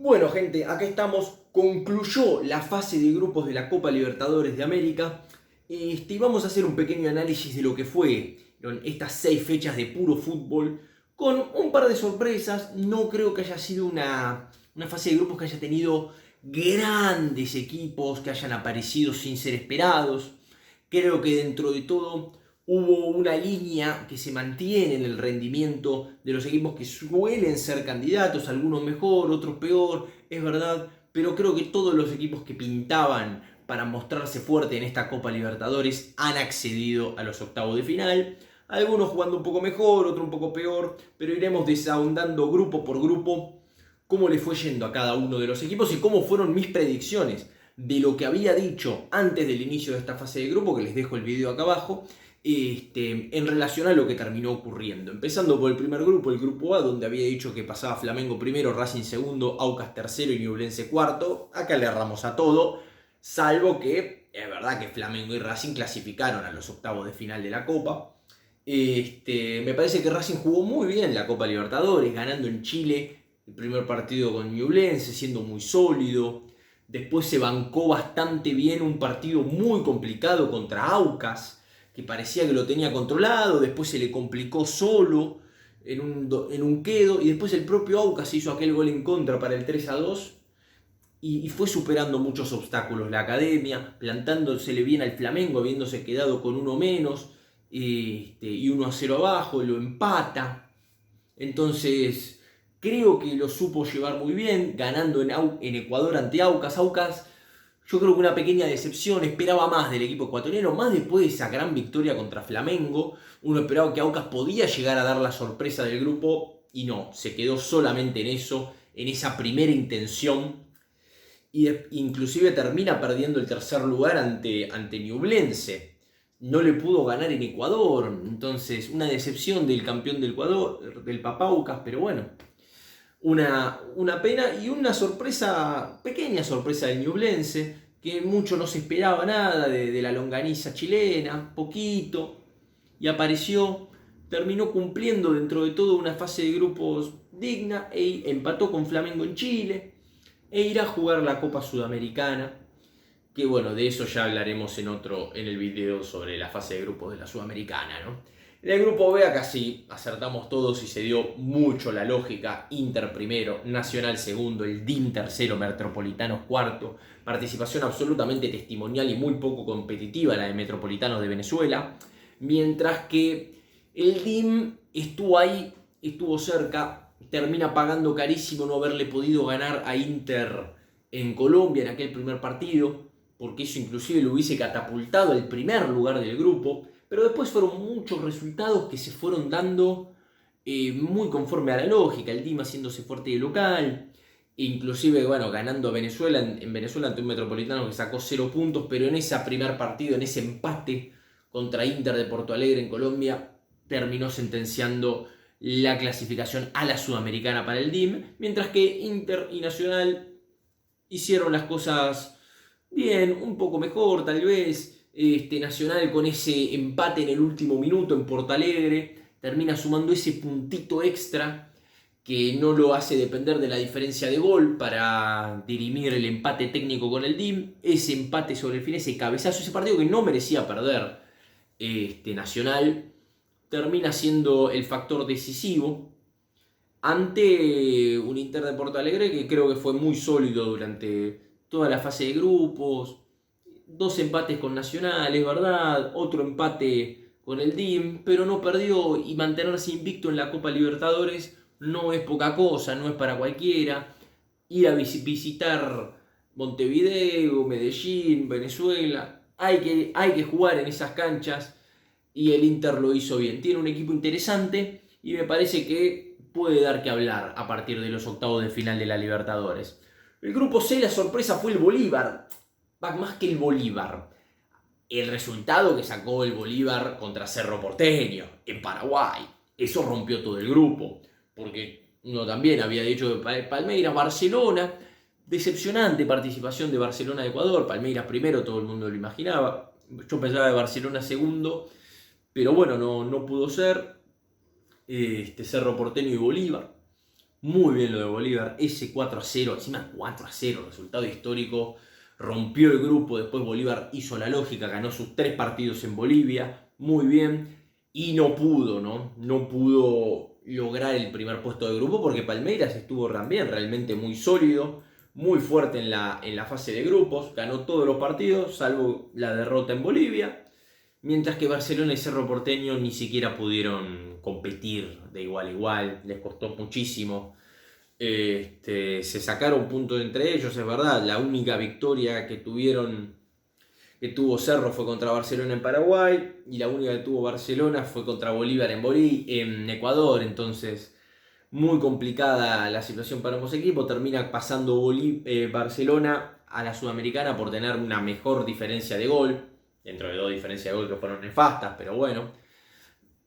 Bueno, gente, acá estamos. Concluyó la fase de grupos de la Copa Libertadores de América. Y vamos a hacer un pequeño análisis de lo que fueron estas 6 fechas de puro fútbol, con un par de sorpresas. No creo que haya sido una fase de grupos que haya tenido grandes equipos que hayan aparecido sin ser esperados. Creo que dentro de todo hubo una línea que se mantiene en el rendimiento de los equipos que suelen ser candidatos, algunos mejor, otros peor, es verdad, pero creo que todos los equipos que pintaban para mostrarse fuerte en esta Copa Libertadores han accedido a los octavos de final. Algunos jugando un poco mejor, otros un poco peor, pero iremos desahondando grupo por grupo cómo le fue yendo a cada uno de los equipos y cómo fueron mis predicciones de lo que había dicho antes del inicio de esta fase de grupo, que les dejo el video acá abajo, en relación a lo que terminó ocurriendo. Empezando por el primer grupo, el grupo A, donde había dicho que pasaba Flamengo primero, Racing segundo, Aucas tercero y Ñublense cuarto. Acá le erramos a todo, salvo que es verdad que Flamengo y Racing clasificaron a los octavos de final de la Copa. Me parece que Racing jugó muy bien la Copa Libertadores, ganando en Chile el primer partido con Ñublense, siendo muy sólido. Después se bancó bastante bien un partido muy complicado contra Aucas, que parecía que lo tenía controlado, después se le complicó solo en un quedo, y después el propio Aucas hizo aquel gol en contra para el 3-2, y fue superando muchos obstáculos la academia, plantándosele bien al Flamengo, habiéndose quedado con uno menos, y 1-0 abajo, lo empata. Entonces, creo que lo supo llevar muy bien, ganando en Ecuador ante Aucas. Aucas, yo creo que una pequeña decepción, esperaba más del equipo ecuatoriano, más después de esa gran victoria contra Flamengo. Uno esperaba que Aucas podía llegar a dar la sorpresa del grupo y no, se quedó solamente en eso, en esa primera intención. Y inclusive termina perdiendo el tercer lugar ante Ñublense. No le pudo ganar en Ecuador, entonces una decepción del campeón del Ecuador, del Papaucas, pero bueno, una pena y una sorpresa, pequeña sorpresa del Ñublense, que mucho no se esperaba nada de la longaniza chilena, poquito, y apareció, terminó cumpliendo dentro de todo una fase de grupos digna, empató con Flamengo en Chile, e irá a jugar la Copa Sudamericana, que bueno, de eso ya hablaremos en el video sobre la fase de grupos de la Sudamericana, ¿no? En el grupo B acá sí acertamos todos y se dio mucho la lógica. Inter primero, Nacional segundo, el DIM tercero, Metropolitanos cuarto. Participación absolutamente testimonial y muy poco competitiva la de Metropolitanos de Venezuela. Mientras que el DIM estuvo ahí, estuvo cerca, termina pagando carísimo no haberle podido ganar a Inter en Colombia en aquel primer partido, porque eso inclusive lo hubiese catapultado al primer lugar del grupo. Pero después fueron muchos resultados que se fueron dando muy conforme a la lógica. El DIM haciéndose fuerte de local, inclusive bueno, ganando a Venezuela, en Venezuela ante un Metropolitano que sacó 0 puntos, pero en ese primer partido, en ese empate contra Inter de Porto Alegre en Colombia, terminó sentenciando la clasificación a la Sudamericana para el DIM, mientras que Inter y Nacional hicieron las cosas bien, un poco mejor tal vez. Nacional con ese empate en el último minuto en Porto Alegre termina sumando ese puntito extra que no lo hace depender de la diferencia de gol para dirimir el empate técnico con el DIM. Ese empate sobre el fin, ese cabezazo, ese partido que no merecía perder Nacional, termina siendo el factor decisivo ante un Inter de Porto Alegre que creo que fue muy sólido durante toda la fase de grupos. 2 empates con Nacional, es verdad, otro empate con el DIM, pero no perdió, y mantenerse invicto en la Copa Libertadores no es poca cosa, no es para cualquiera. Ir a visitar Montevideo, Medellín, Venezuela, hay que jugar en esas canchas, y el Inter lo hizo bien. Tiene un equipo interesante y me parece que puede dar que hablar a partir de los octavos de final de la Libertadores. El grupo C, la sorpresa fue el Bolívar. Más que el Bolívar, el resultado que sacó el Bolívar contra Cerro Porteño en Paraguay, eso rompió todo el grupo, porque uno también había dicho que Palmeiras, Barcelona, decepcionante participación de Barcelona de Ecuador. Palmeiras primero, todo el mundo lo imaginaba, yo pensaba de Barcelona segundo, pero bueno, no pudo ser. Cerro Porteño y Bolívar, Muy bien lo de Bolívar, ese 4-0, encima 4-0, resultado histórico, rompió el grupo, después Bolívar hizo la lógica, ganó sus 3 partidos en Bolivia, muy bien, y no pudo, ¿no? No pudo lograr el primer puesto de grupo porque Palmeiras estuvo también realmente muy sólido, muy fuerte en la fase de grupos, ganó todos los partidos, salvo la derrota en Bolivia, mientras que Barcelona y Cerro Porteño ni siquiera pudieron competir de igual a igual, les costó muchísimo. Se sacaron puntos entre ellos, es verdad. La única victoria que tuvo Cerro fue contra Barcelona en Paraguay, y la única que tuvo Barcelona fue contra Bolívar en Ecuador. Entonces, muy complicada la situación para ambos equipos. Termina pasando Barcelona a la Sudamericana por tener una mejor diferencia de gol, dentro de 2 diferencias de gol que fueron nefastas, pero bueno.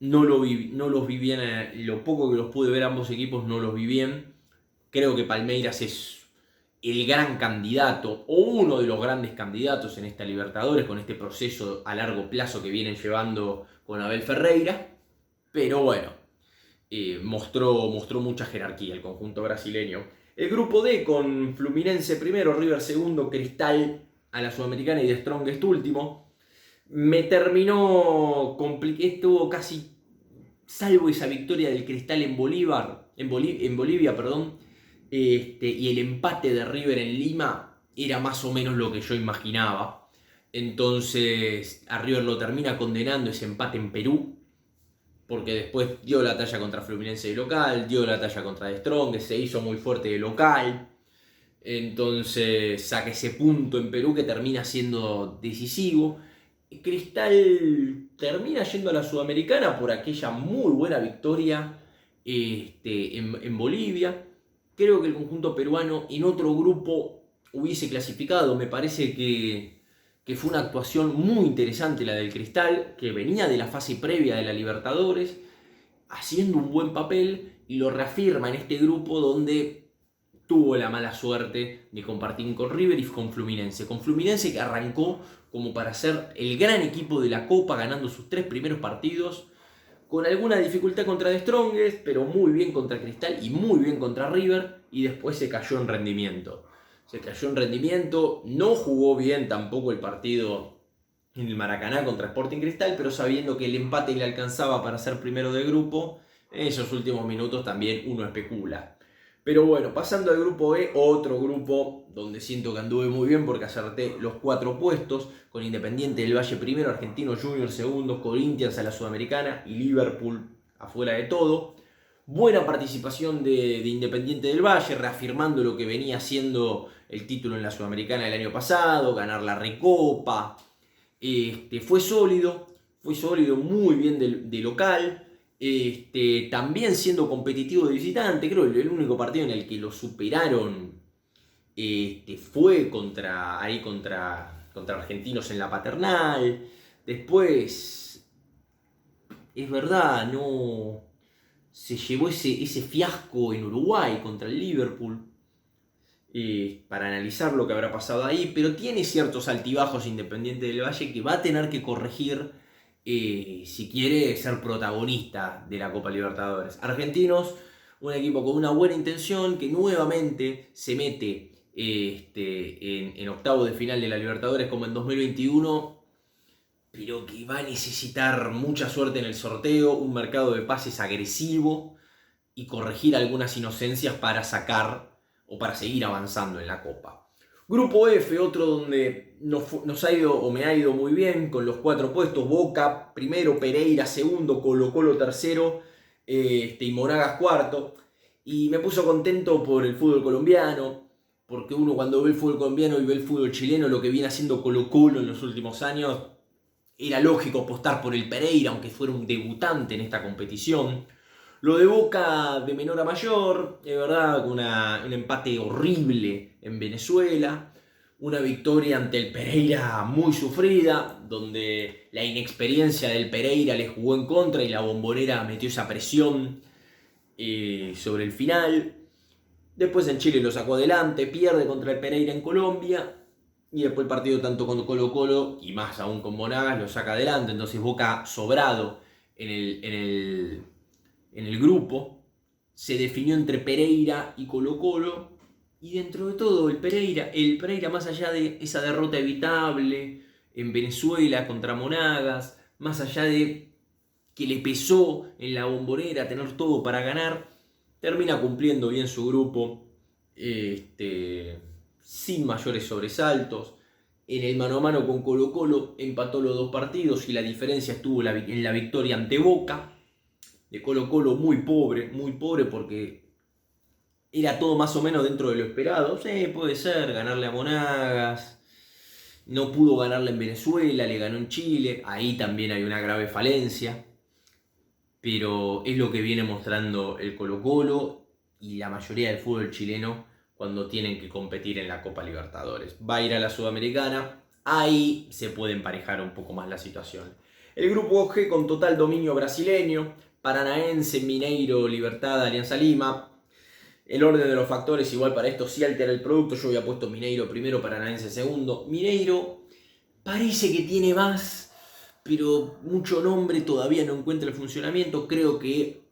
No los vi bien, lo poco que los pude ver ambos equipos no los vi bien. Creo que Palmeiras es el gran candidato, o uno de los grandes candidatos en esta Libertadores, con este proceso a largo plazo que vienen llevando con Abel Ferreira. Pero bueno, mostró mucha jerarquía el conjunto brasileño. El grupo D con Fluminense primero, River segundo, Cristal a la Sudamericana y The Strongest último. Me terminó estuvo casi, salvo esa victoria del Cristal en Bolivia, perdón, y el empate de River en Lima era más o menos lo que yo imaginaba. Entonces a River lo termina condenando ese empate en Perú, porque después dio la talla contra Fluminense de local, dio la talla contra The Strong, se hizo muy fuerte de local. Entonces saca ese punto en Perú que termina siendo decisivo. Cristal termina yendo a la Sudamericana por aquella muy buena victoria en Bolivia. Creo que el conjunto peruano en otro grupo hubiese clasificado. Me parece que fue una actuación muy interesante la del Cristal, que venía de la fase previa de la Libertadores, haciendo un buen papel, y lo reafirma en este grupo donde tuvo la mala suerte de compartir con River y con Fluminense. Con Fluminense, que arrancó como para ser el gran equipo de la Copa, ganando sus 3 primeros partidos, con alguna dificultad contra The Strongest, pero muy bien contra Cristal y muy bien contra River, y después se cayó en rendimiento. No jugó bien tampoco el partido en el Maracaná contra Sporting Cristal, pero sabiendo que el empate le alcanzaba para ser primero de grupo, en esos últimos minutos también uno especula. Pero bueno, pasando al grupo E, otro grupo donde siento que anduve muy bien porque acerté los 4 puestos, con Independiente del Valle primero, Argentino Juniors segundo, Corinthians a la Sudamericana y Liverpool afuera de todo. Buena participación de Independiente del Valle, reafirmando lo que venía siendo el título en la Sudamericana el año pasado, ganar la Recopa. Fue sólido, muy bien de local. También siendo competitivo de visitante. Creo que el único partido en el que lo superaron fue contra Argentinos en la Paternal. Después, es verdad, no se llevó ese fiasco en Uruguay contra el Liverpool, para analizar lo que habrá pasado ahí, pero tiene ciertos altibajos Independiente del Valle que va a tener que corregir si quiere ser protagonista de la Copa Libertadores. Argentinos, un equipo con una buena intención, que nuevamente se mete en octavo de final de la Libertadores como en 2021, pero que va a necesitar mucha suerte en el sorteo, un mercado de pases agresivo y corregir algunas inocencias para sacar o para seguir avanzando en la Copa. Grupo F, otro donde nos ha ido o me ha ido muy bien, con los 4 puestos: Boca primero, Pereira segundo, Colo-Colo tercero, y Monagas cuarto. Y me puso contento por el fútbol colombiano, porque uno cuando ve el fútbol colombiano y ve el fútbol chileno, lo que viene haciendo Colo-Colo en los últimos años, era lógico apostar por el Pereira, aunque fuera un debutante en esta competición. Lo de Boca de menor a mayor, de verdad, con un empate horrible en Venezuela, una victoria ante el Pereira muy sufrida, donde la inexperiencia del Pereira le jugó en contra y la Bombonera metió esa presión sobre el final. Después en Chile lo sacó adelante, pierde contra el Pereira en Colombia, y después el partido tanto con Colo-Colo y más aún con Monagas lo saca adelante. Entonces Boca sobrado en el grupo. se definió entre Pereira y Colo-Colo. Y dentro de todo, el Pereira, más allá de esa derrota evitable en Venezuela contra Monagas, más allá de que le pesó en la Bombonera tener todo para ganar, termina cumpliendo bien su grupo, sin mayores sobresaltos. En el mano a mano con Colo-Colo empató los 2 partidos y la diferencia estuvo en la victoria ante Boca. De Colo-Colo muy pobre porque era todo más o menos dentro de lo esperado. Sí, puede ser, ganarle a Monagas. No pudo ganarle en Venezuela, le ganó en Chile. Ahí también hay una grave falencia. Pero es lo que viene mostrando el Colo-Colo y la mayoría del fútbol chileno cuando tienen que competir en la Copa Libertadores. Va a ir a la Sudamericana. Ahí se puede emparejar un poco más la situación. El grupo G con total dominio brasileño. Paranaense, Mineiro, Libertad, Alianza Lima. El orden de los factores igual para esto sí altera el producto. Yo había puesto Mineiro primero, Paranaense segundo. Mineiro parece que tiene más, pero mucho nombre todavía no encuentra el funcionamiento. Creo que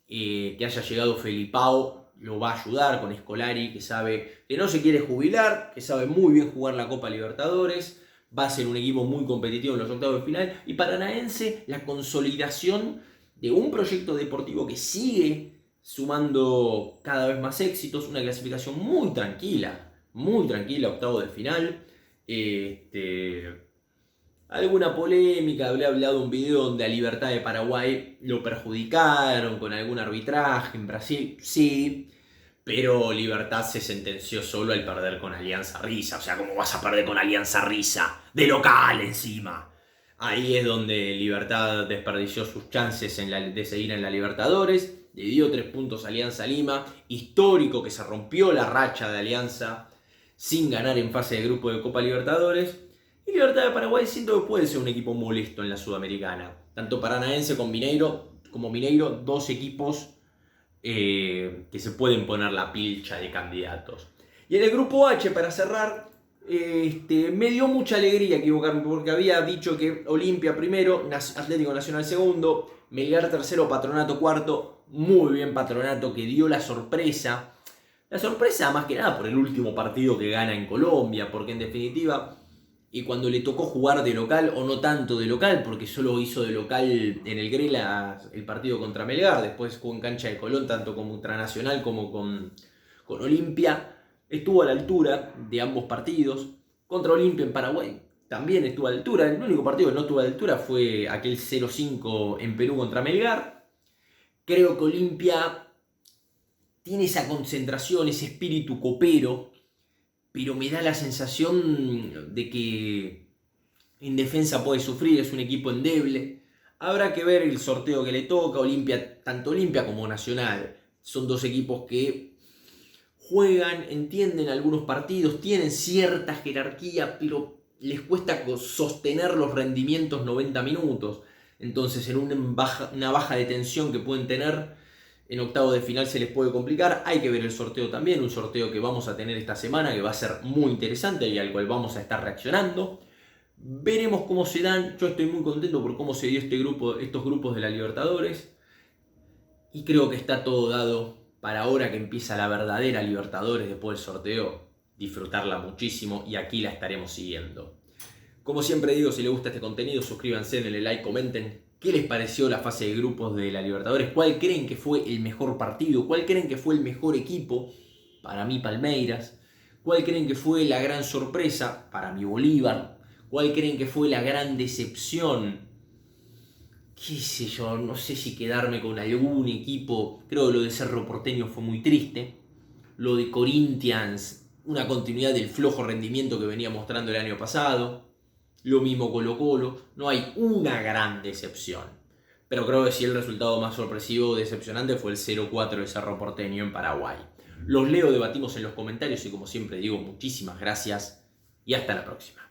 haya llegado Felipao lo va a ayudar con Scolari, que sabe que no se quiere jubilar, que sabe muy bien jugar la Copa Libertadores. Va a ser un equipo muy competitivo en los octavos de final. Y Paranaense, la consolidación de un proyecto deportivo que sigue sumando cada vez más éxitos, una clasificación muy tranquila, octavo de final. Alguna polémica, hablé hablado un video donde a Libertad de Paraguay lo perjudicaron con algún arbitraje en Brasil, sí, pero Libertad se sentenció solo al perder con Alianza Risa. O sea, ¿cómo vas a perder con Alianza Risa? De local encima. Ahí es donde Libertad desperdició sus chances de seguir en la Libertadores. Le dio 3 puntos a Alianza Lima. Histórico que se rompió la racha de Alianza sin ganar en fase de grupo de Copa Libertadores. Y Libertad de Paraguay siento que puede ser un equipo molesto en la Sudamericana. Tanto Paranaense como Mineiro, 2 equipos que se pueden poner la pilcha de candidatos. Y en el grupo H, para cerrar, me dio mucha alegría equivocarme porque había dicho que Olimpia primero, Atlético Nacional segundo, Melgar tercero, Patronato cuarto. Muy bien Patronato, que dio la sorpresa. La sorpresa más que nada por el último partido que gana en Colombia, porque en definitiva, y cuando le tocó jugar de local, o no tanto de local, porque solo hizo de local en el Grela el partido contra Melgar, después jugó en cancha de Colón, tanto contra Nacional como con Olimpia. Estuvo a la altura de ambos partidos. Contra Olimpia en Paraguay también estuvo a la altura. El único partido que no estuvo a la altura fue aquel 0-5 en Perú contra Melgar. Creo que Olimpia tiene esa concentración, ese espíritu copero, pero me da la sensación de que en defensa puede sufrir, es un equipo endeble. Habrá que ver el sorteo que le toca. Olimpia, tanto Olimpia como Nacional, son 2 equipos que juegan, entienden algunos partidos, tienen cierta jerarquía, pero les cuesta sostener los rendimientos 90 minutos. Entonces en una baja de tensión que pueden tener en octavo de final se les puede complicar. Hay que ver el sorteo también, un sorteo que vamos a tener esta semana que va a ser muy interesante y al cual vamos a estar reaccionando. Veremos cómo se dan. Yo estoy muy contento por cómo se dio estos grupos de la Libertadores. Y creo que está todo dado para ahora que empieza la verdadera Libertadores después del sorteo. Disfrutarla muchísimo y aquí la estaremos siguiendo. Como siempre digo, si les gusta este contenido, suscríbanse, denle like, comenten. ¿Qué les pareció la fase de grupos de la Libertadores? ¿Cuál creen que fue el mejor partido? ¿Cuál creen que fue el mejor equipo? Para mí Palmeiras. ¿Cuál creen que fue la gran sorpresa? Para mí Bolívar. ¿Cuál creen que fue la gran decepción? Qué sé yo, no sé si quedarme con algún equipo. Creo que lo de Cerro Porteño fue muy triste. Lo de Corinthians, una continuidad del flojo rendimiento que venía mostrando el año pasado. Lo mismo Colo-Colo. No hay una gran decepción. Pero creo que sí el resultado más sorpresivo o decepcionante fue el 0-4 de Cerro Porteño en Paraguay. Los leo, debatimos en los comentarios y como siempre digo, muchísimas gracias y hasta la próxima.